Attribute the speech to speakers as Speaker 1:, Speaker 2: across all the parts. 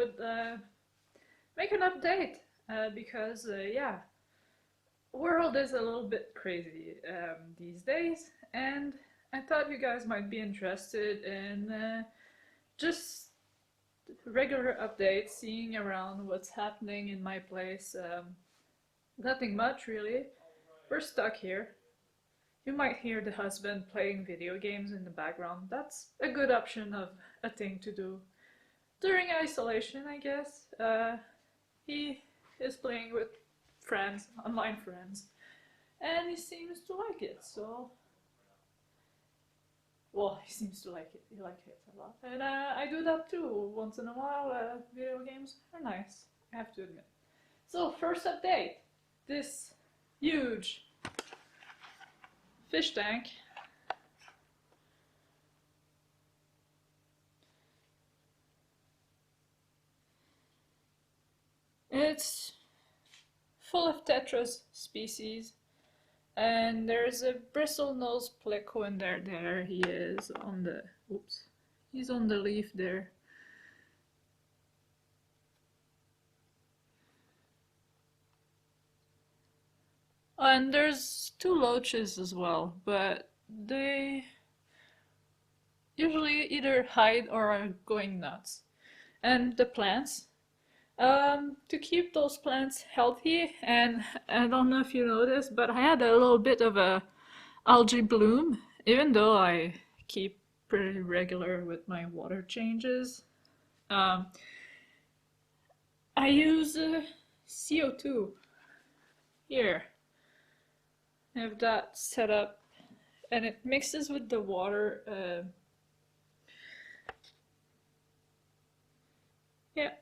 Speaker 1: would make an update because yeah, world is a little bit crazy these days, and I thought you guys might be interested in just regular updates, seeing around what's happening in my place. Nothing much really. We're stuck here. You might hear the husband playing video games in the background. That's a good option of a thing to do during isolation, I guess. He is playing with friends, online friends, and he seems to like it, so well, he seems to like it. He likes it a lot. And I do that too once in a while. Video games are nice, I have to admit. So, first update. This huge fish tank it's full of tetras species. And there's a bristlenose pleco in there. There he is on the, oops, he's on the leaf there. And there's two loaches as well, but they usually either hide or are going nuts. And the plants, to keep those plants healthy, and I don't know if you noticed, but I had a little bit of a algae bloom, even though I keep pretty regular with my water changes. I use CO2 here. I have that set up, and it mixes with the water. Yeah.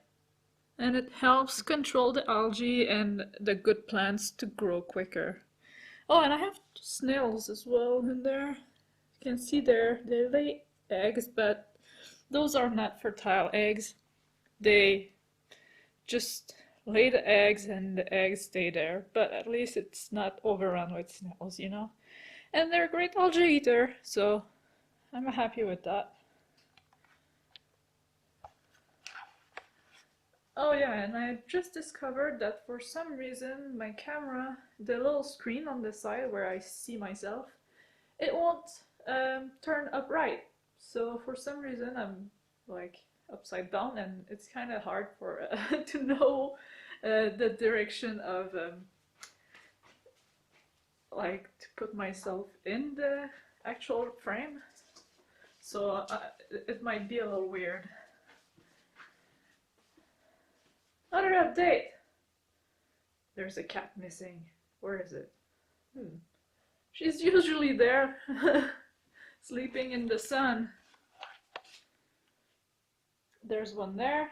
Speaker 1: And it helps control the algae and the good plants to grow quicker. Oh, and I have snails as well in there. You can see there, they lay eggs, but those are not fertile eggs. They just lay the eggs and the eggs stay there, but at least it's not overrun with snails, you know? And they're a great algae eater, so I'm happy with that. Oh yeah, and I just discovered that for some reason my camera, the little screen on the side where I see myself, it won't turn upright. So for some reason I'm like upside down, and it's kind of hard for to know the direction of like to put myself in the actual frame. So it might be a little weird. Another update! There's a cat missing. Where is it? She's usually there, sleeping in the sun. There's one there.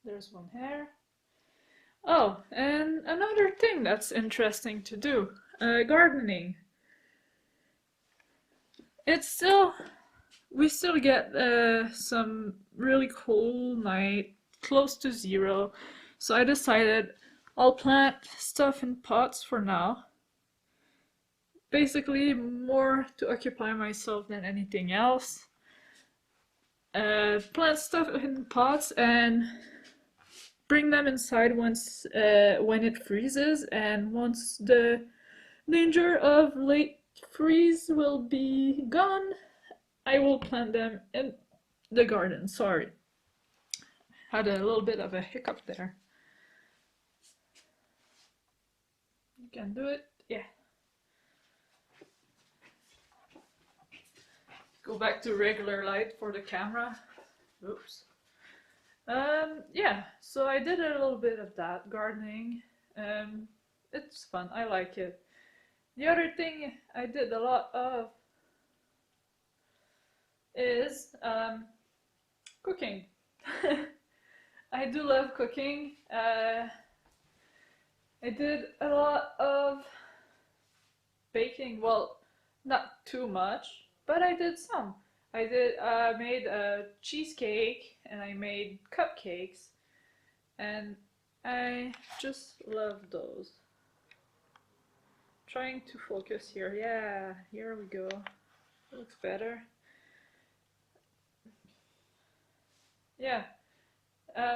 Speaker 1: There's one here. Oh, and another thing that's interesting to do. Gardening. We still get some really cool night, close to zero, so I decided I'll plant stuff in pots for now. Basically more to occupy myself than anything else. Plant stuff in pots and bring them inside once when it freezes, and once the danger of late freeze will be gone, I will plant them in the garden. Sorry. Had a little bit of a hiccup there. You can do it, yeah. Go back to regular light for the camera. Oops. Yeah, so I did a little bit of that, gardening. It's fun, I like it. The other thing I did a lot of is cooking. I do love cooking. I did a lot of baking, well, not too much, but I did some. I made a cheesecake, and I made cupcakes, and I just love those. Trying to focus here. Yeah, here we go. Looks better. Yeah.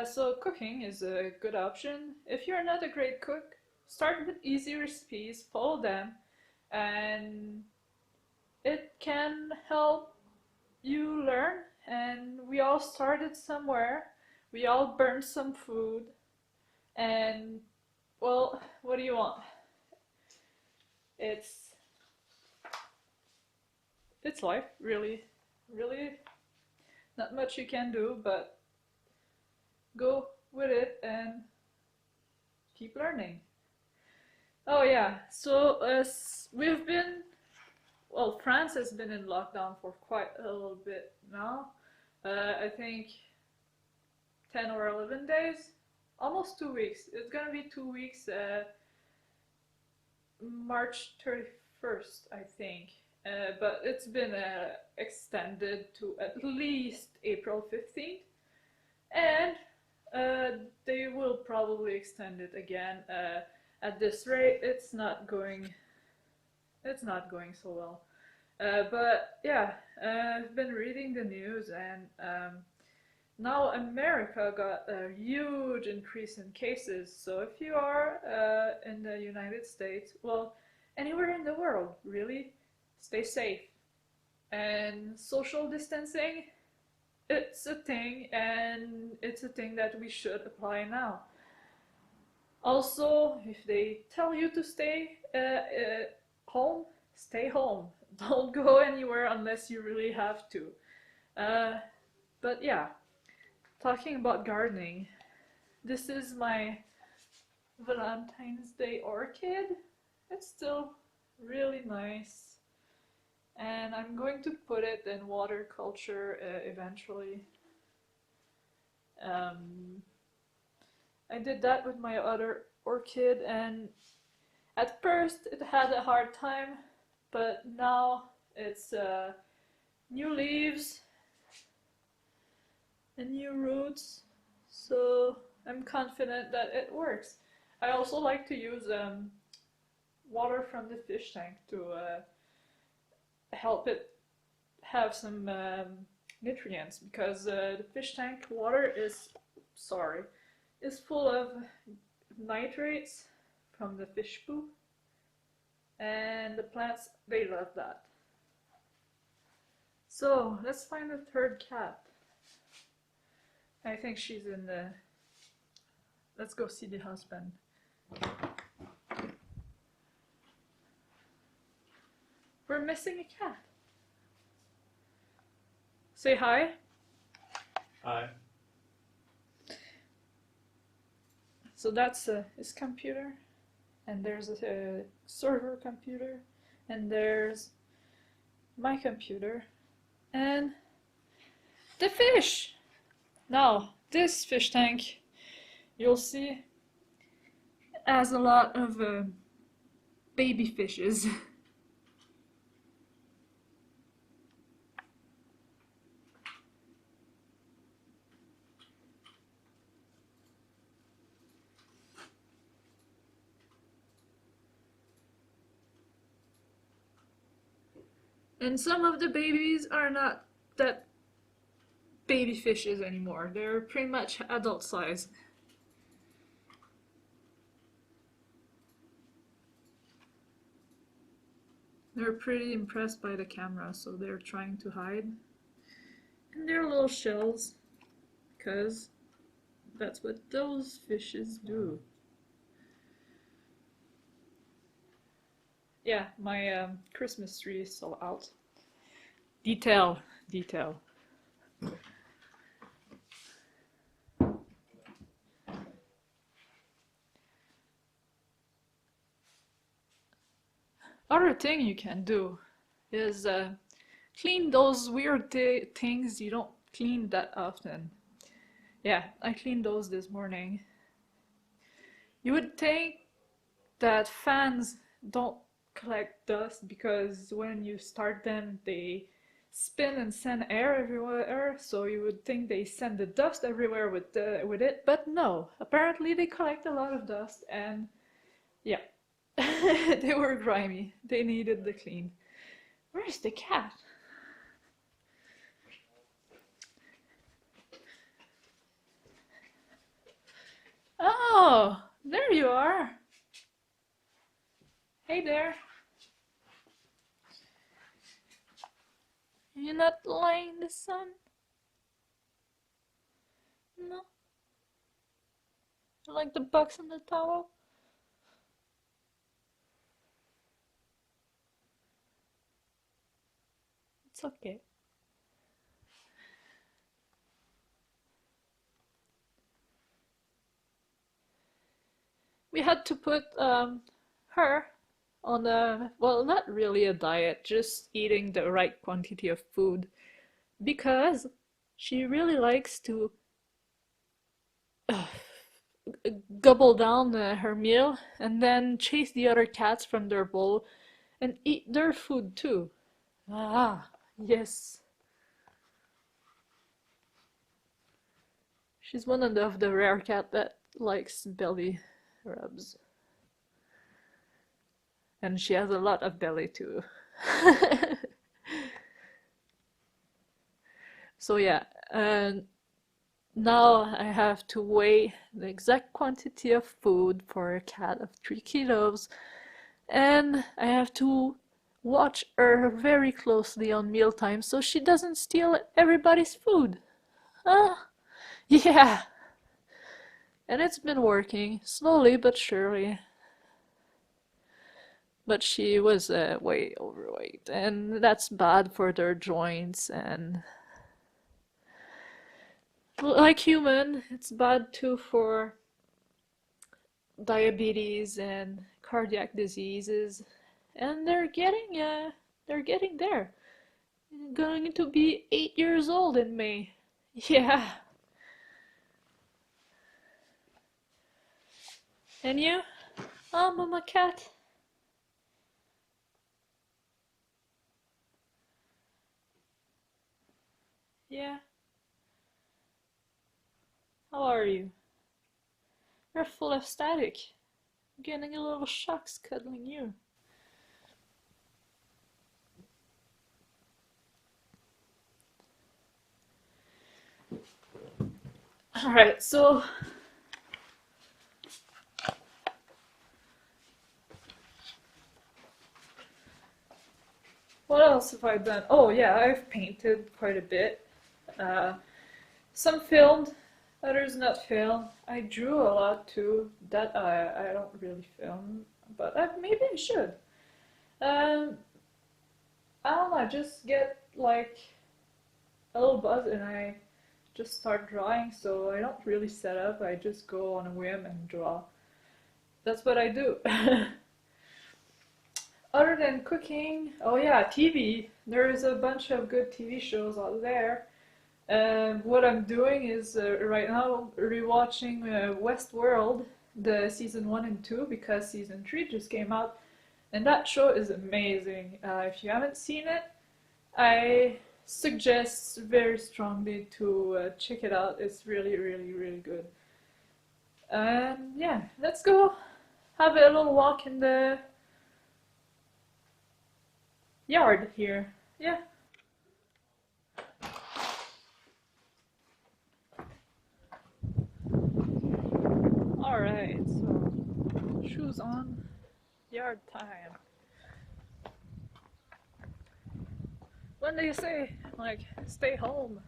Speaker 1: So cooking is a good option. If you're not a great cook, start with easy recipes, follow them, and it can help you learn. And we all started somewhere. We all burned some food, and well, what do you want? It's it's life, really, really. Not much you can do, but go with it and keep learning. Oh yeah, so we've been, well, France has been in lockdown for quite a little bit now. I think 10 or 11 days, almost 2 weeks. It's gonna be 2 weeks, March 31st, I think. But it's been extended to at least April 15th, and they will probably extend it again. At this rate, it's not going so well. But yeah, I've been reading the news, and now America got a huge increase in cases. So if you are in the United States, well, anywhere in the world, really, stay safe. And social distancing, it's a thing, and it's a thing that we should apply now. Also, if they tell you to stay home, stay home. Don't go anywhere unless you really have to. Uh, but yeah, talking about gardening, this is my Valentine's Day orchid. It's still really nice, and I'm going to put it in water culture eventually. Um, I did that with my other orchid, and at first it had a hard time, but now it's new leaves and new roots, so I'm confident that it works. I also like to use water from the fish tank to help it have some nutrients, because the fish tank water is full of nitrates from the fish poop, and the plants, they love that. So let's find the third cat. I think she's in the... Let's go see the husband. We're missing a cat. Say hi.
Speaker 2: Hi.
Speaker 1: So that's his computer, and there's a server computer, and there's my computer, and the fish! Now, this fish tank, you'll see, has a lot of baby fishes. And some of the babies are not that baby fishes anymore. They're pretty much adult size. They're pretty impressed by the camera, so they're trying to hide. And they're little shells, because that's what those fishes do. Yeah, my Christmas tree is still out. Detail, detail. Other thing you can do is clean those weird things you don't clean that often. Yeah, I cleaned those this morning. You would think that fans don't collect dust, because when you start them they spin and send air everywhere, so you would think they send the dust everywhere with it, but no, apparently they collect a lot of dust, and yeah. They were grimy. They needed the clean. Where's the cat? you are. Hey there. You're not lying in the sun? No? You like the box on the towel? It's okay. We had to put her on a, well, not really a diet, just eating the right quantity of food because she really likes to uh, gobble down her meal and then chase the other cats from their bowl and eat their food too. Ah, yes. She's one of the rare cat that likes belly rubs. And she has a lot of belly too. So yeah, and now I have to weigh the exact quantity of food for a cat of 3 kilos, and I have to watch her very closely on mealtime so she doesn't steal everybody's food. Ah, yeah, and it's been working, slowly but surely. But she was way overweight, and that's bad for their joints, and like human, it's bad too for diabetes and cardiac diseases, and they're getting there. Going to be 8 years old in May. Yeah. And you? Oh, Mama Cat. Yeah. How are you? You're full of static. Getting a little shocks cuddling you. Alright, so what else have I done? Oh yeah, I've painted quite a bit. Uh, some filmed, others not filmed. I drew a lot too. That I don't really film, but maybe I should. Um, I don't know. I just get like a little buzz and I just start drawing. So I don't really set up. I just go on a whim and draw. That's what I do. Other than cooking, oh yeah, TV. There is a bunch of good TV shows out there. What I'm doing is right now rewatching Westworld, the season 1 and 2, because season 3 just came out, and that show is amazing. If you haven't seen it, I suggest very strongly to check it out. It's really, really, really good. Yeah, let's go have a little walk in the yard here. Yeah. Alright, so shoes on, yard time. When they say, like, stay home,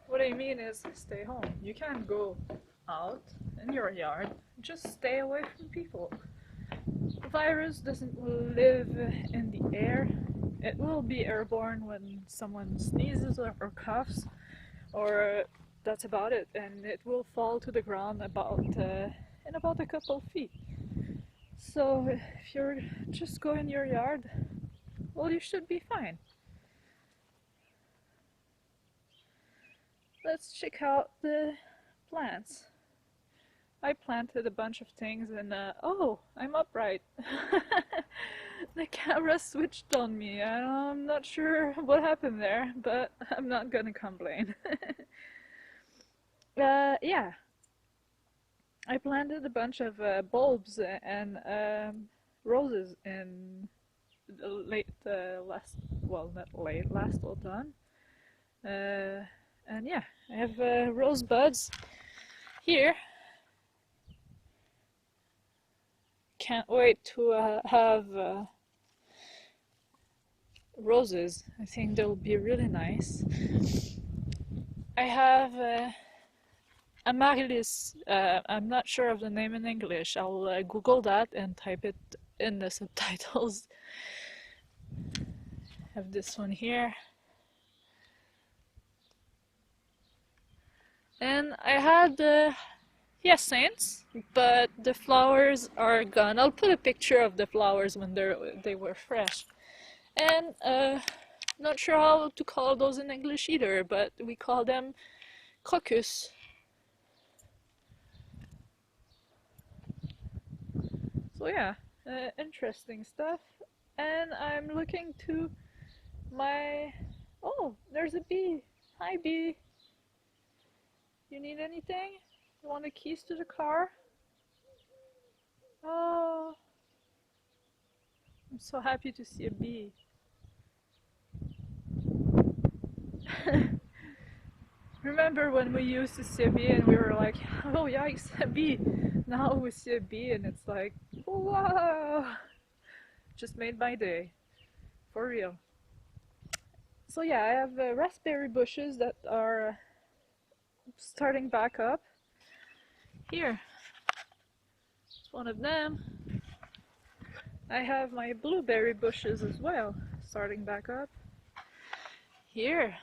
Speaker 1: what I mean is stay home. You can't go out in your yard, just stay away from people. The virus doesn't live in the air. It will be airborne when someone sneezes or coughs, or that's about it, and it will fall to the ground in about a couple of feet. So if you're just go in your yard, well, you should be fine. Let's check out the plants. I planted a bunch of things and oh, I'm upright. The camera switched on me. I'm not sure what happened there, but I'm not gonna complain. Yeah, I planted a bunch of bulbs and roses in late last, well, not late, last autumn. And yeah, I have rose buds here. can't wait to have roses. I think they'll be really nice. I have amaryllis. I'm not sure of the name in English. I'll Google that and type it in the subtitles. Have this one here. And I had hyacinths, but the flowers are gone. I'll put a picture of the flowers when they were fresh. And not sure how to call those in English either, but we call them crocus. So yeah, interesting stuff. And I'm looking to my... Oh, there's a bee. Hi bee. You need anything? You want the keys to the car? Oh, I'm so happy to see a bee. Remember when we used to see a bee and we were like, oh yikes, a bee. Now we see a bee and it's like, wow. Just made my day. For real. So yeah, I have raspberry bushes that are starting back up. Here, it's one of them. I have my blueberry bushes as well, starting back up. Here.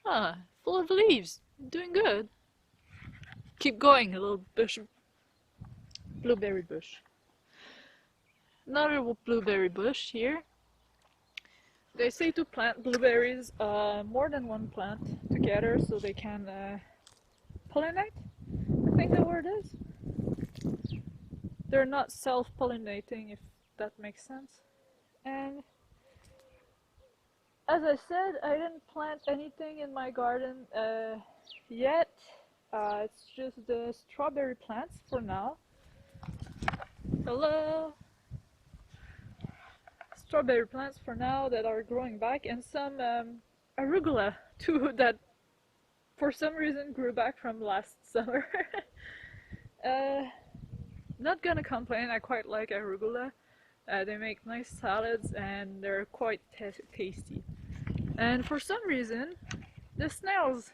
Speaker 1: Ah, full of leaves. Doing good. Keep going, little bush. Blueberry bush. Another blueberry bush here. They say to plant blueberries more than one plant together so they can pollinate. I think the word is. They're not self-pollinating, if that makes sense. And as I said, I didn't plant anything in my garden yet. It's just the strawberry plants for now. Hello! Strawberry plants for now that are growing back, and some arugula too that for some reason grew back from last summer. Not gonna complain, I quite like arugula. They make nice salads and they're quite tasty. And for some reason, the snails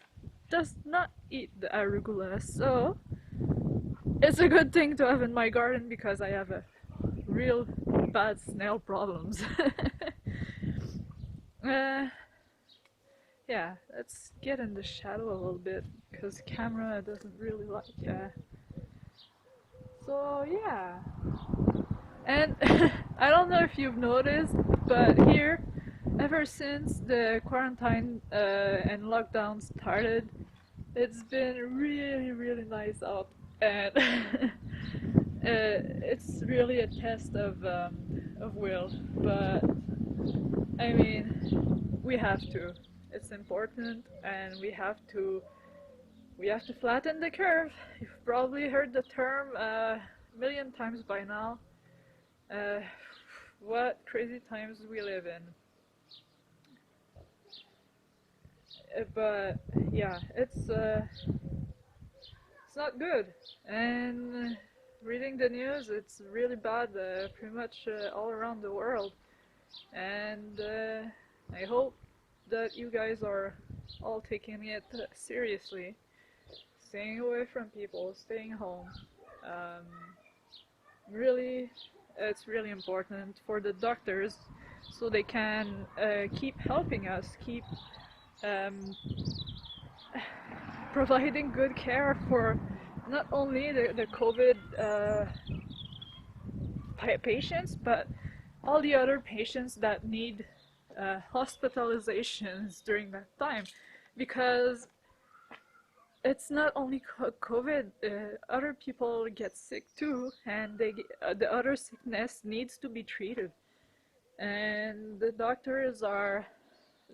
Speaker 1: does not eat the arugula, so it's a good thing to have in my garden because I have a real bad snail problems. Yeah, let's get in the shadow a little bit because camera doesn't really like. So yeah, and I don't know if you've noticed, but here, ever since the quarantine and lockdown started, it's been really nice out, and it's really a test of will. But I mean, we have to. It's important, and we have to flatten the curve. You've probably heard the term a million times by now. What crazy times we live in. But yeah, it's not good. And reading the news, it's really bad, pretty much all around the world. And I hope that you guys are all taking it seriously, staying away from people, staying home. Um, really, it's really important for the doctors so they can keep helping us, keep um, providing good care for not only the COVID patients, but all the other patients that need hospitalizations during that time, because it's not only COVID, other people get sick too, and the other sickness needs to be treated. And the doctors are,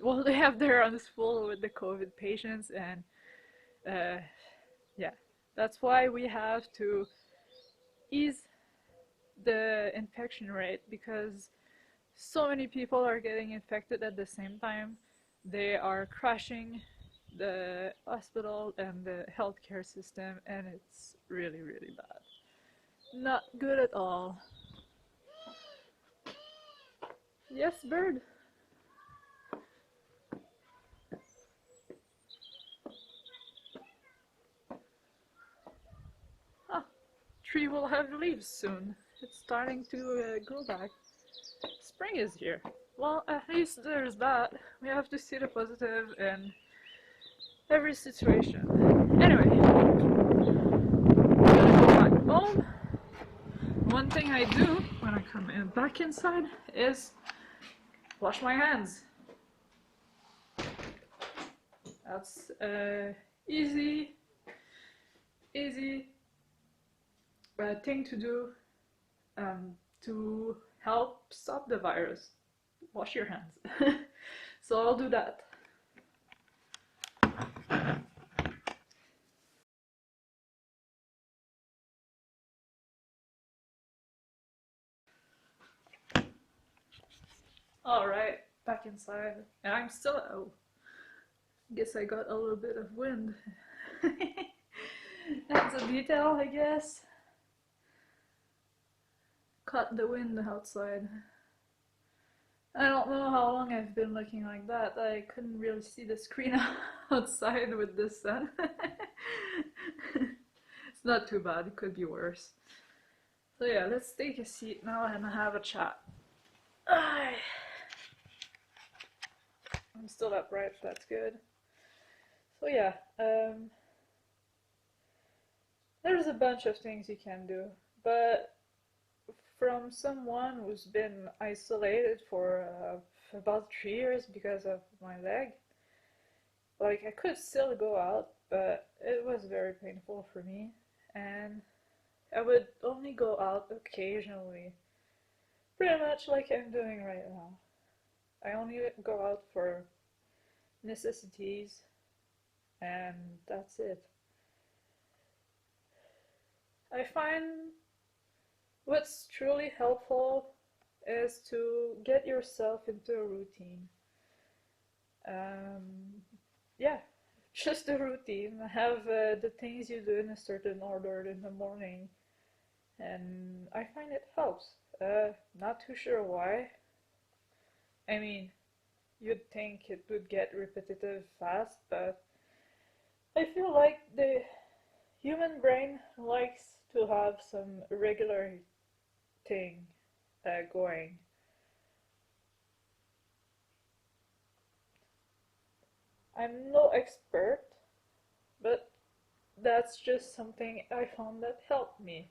Speaker 1: well, they have their hands full with the COVID patients, and yeah, that's why we have to ease the infection rate, because so many people are getting infected at the same time. They are crashing the hospital and the healthcare system, and it's really bad. Not good at all. Yes, bird. Ah, tree will have leaves soon. It's starting to grow back. Spring is here. Well, at least there's that. We have to see the positive in every situation. Anyway, I'm gonna go back home. One thing I do when I come back inside is wash my hands. That's easy thing to do to help stop the virus. Wash your hands. So I'll do that. Alright, back inside. And I'm still. Oh, guess I got a little bit of wind. That's a detail, I guess. Caught the wind outside. I don't know how long I've been looking like that. I couldn't really see the screen outside with the sun. It's not too bad, it could be worse. So yeah, let's take a seat now and have a chat. I'm still upright, that's good. So yeah, there's a bunch of things you can do, but from someone who's been isolated for about 3 years because of my leg, like I could still go out, but it was very painful for me, and I would only go out occasionally, pretty much like I'm doing right now. I only go out for necessities, and that's it. I find what's truly helpful is to get yourself into a routine. Yeah, just a routine. Have the things you do in a certain order in the morning, and I find it helps. Not too sure why. I mean, you'd think it would get repetitive fast, but I feel like the human brain likes to have some regular thing going. I'm no expert, but that's just something I found that helped me.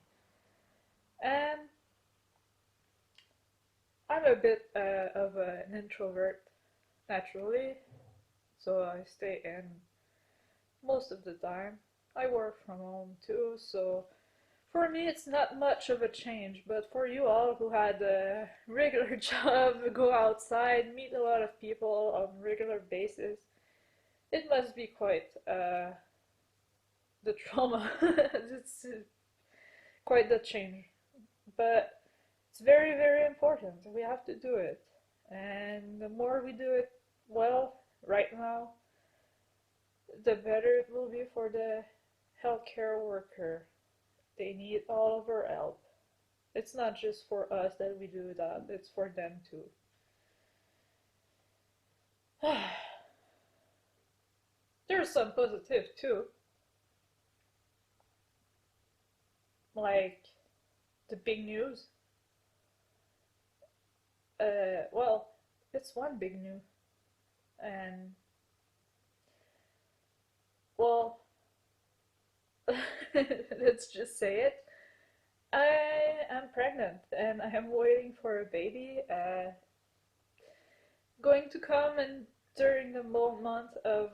Speaker 1: And I'm a bit of an introvert naturally, so I stay in most of the time. I work from home too, so for me it's not much of a change, but for you all who had a regular job, go outside, meet a lot of people on regular basis, it must be quite the trauma. It's quite the change. But it's very, very important. We have to do it. And the more we do it well right now, the better it will be for the healthcare worker. They need all of our help. It's not just for us that we do that, it's for them too. There's some positive too, like the big news. Well, it's one big news, and well, let's just say it. I am pregnant and I am waiting for a baby. Going to come in during the month of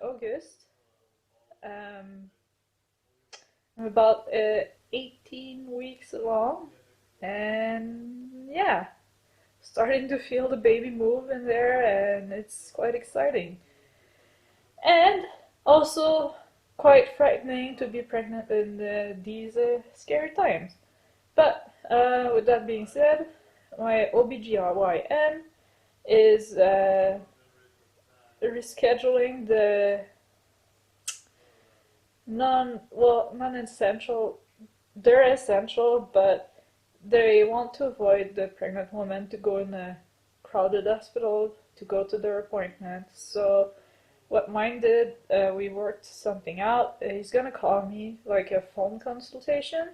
Speaker 1: August. Um, I'm about 18 weeks along, and yeah, starting to feel the baby move in there, and it's quite exciting. And also quite frightening to be pregnant in these scary times. But with that being said, my OBGYN is rescheduling the non essential they're essential, but they want to avoid the pregnant woman to go in a crowded hospital to go to their appointment. So what mine did, we worked something out. He's gonna call me like a phone consultation,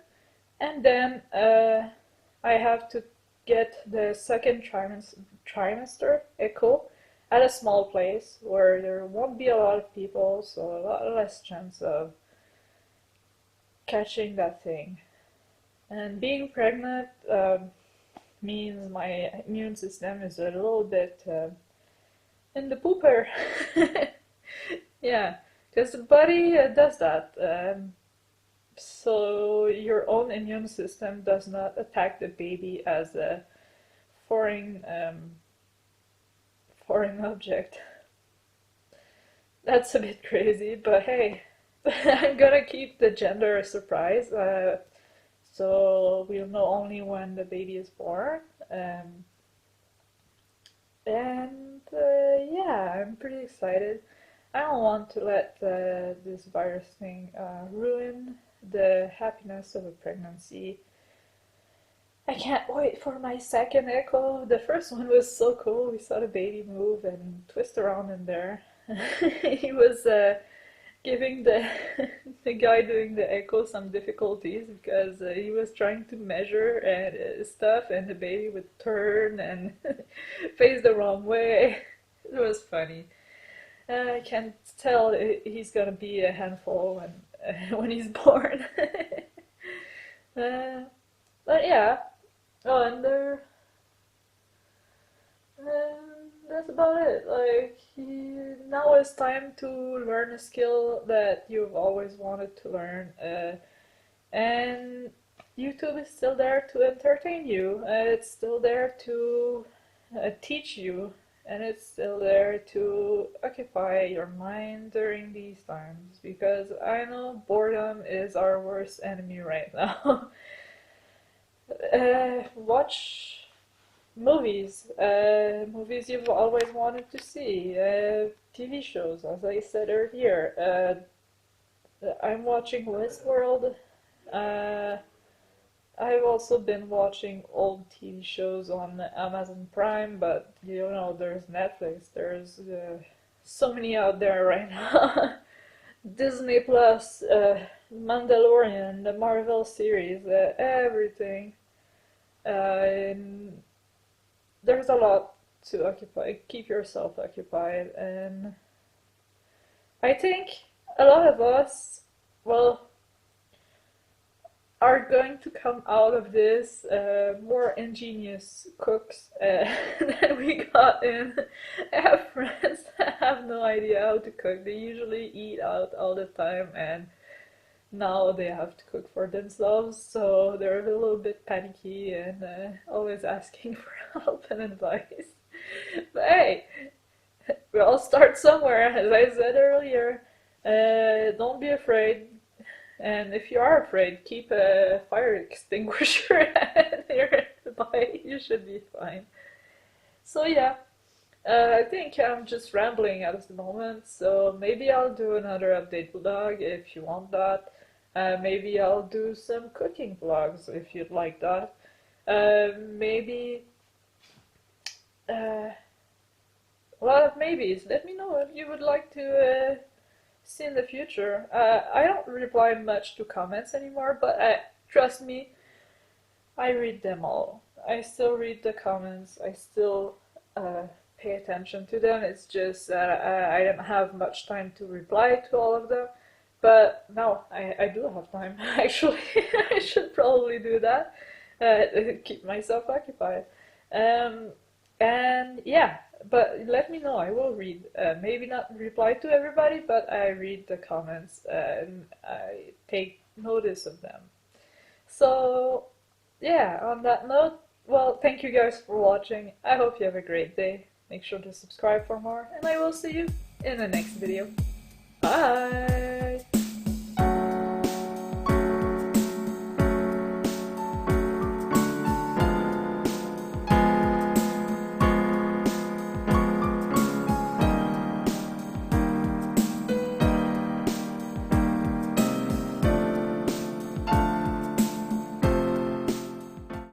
Speaker 1: and then I have to get the second trimester echo at a small place where there won't be a lot of people, so a lot less chance of catching that thing. And being pregnant means my immune system is a little bit in the pooper. Yeah, because the body does that. So your own immune system does not attack the baby as a foreign foreign object. That's a bit crazy, but hey, I'm gonna keep the gender a surprise. So we'll know only when the baby is born. Um, and yeah, I'm pretty excited. I don't want to let this virus thing ruin the happiness of a pregnancy. I can't wait for my second echo. The first one was so cool. We saw the baby move and twist around in there. He was giving the the guy doing the echo some difficulties because he was trying to measure and stuff, and the baby would turn and face the wrong way. It was funny. I can tell he's gonna be a handful when he's born. uh, but yeah. Oh, and that's about it. Like, now it's time to learn a skill that you've always wanted to learn. And YouTube is still there to entertain you. It's still there to teach you. And it's still there to occupy your mind during these times. Because I know boredom is our worst enemy right now. Watch movies, movies you've always wanted to see, TV shows, as I said earlier. I'm watching Westworld. Uh, I've also been watching old TV shows on Amazon Prime, but you know, there's Netflix, there's so many out there right now. Disney Plus, Mandalorian, the Marvel series, everything. And there's a lot to occupy. Keep yourself occupied, and I think a lot of us, well, are going to come out of this more ingenious cooks than we got in. I have friends that have no idea how to cook. They usually eat out all the time, and now they have to cook for themselves, so they're a little bit panicky and always asking for help and advice. But hey, we all start somewhere, as I said earlier. Don't be afraid. And if you are afraid, keep a fire extinguisher nearby. You should be fine. So yeah, I think I'm just rambling at the moment, so maybe I'll do another update vlog if you want that. Maybe I'll do some cooking vlogs if you'd like that. Maybe a lot of maybes. Let me know what you would like to see in the future. I don't reply much to comments anymore, but trust me, I read them all. I still read the comments. I still pay attention to them. It's just that I don't have much time to reply to all of them. But no, I do have time, actually. I should probably do that. Keep myself occupied. And yeah, but let me know. I will read. Maybe not reply to everybody, but I read the comments and I take notice of them. So yeah, on that note, well, thank you guys for watching. I hope you have a great day. Make sure to subscribe for more, and I will see you in the next video. Bye!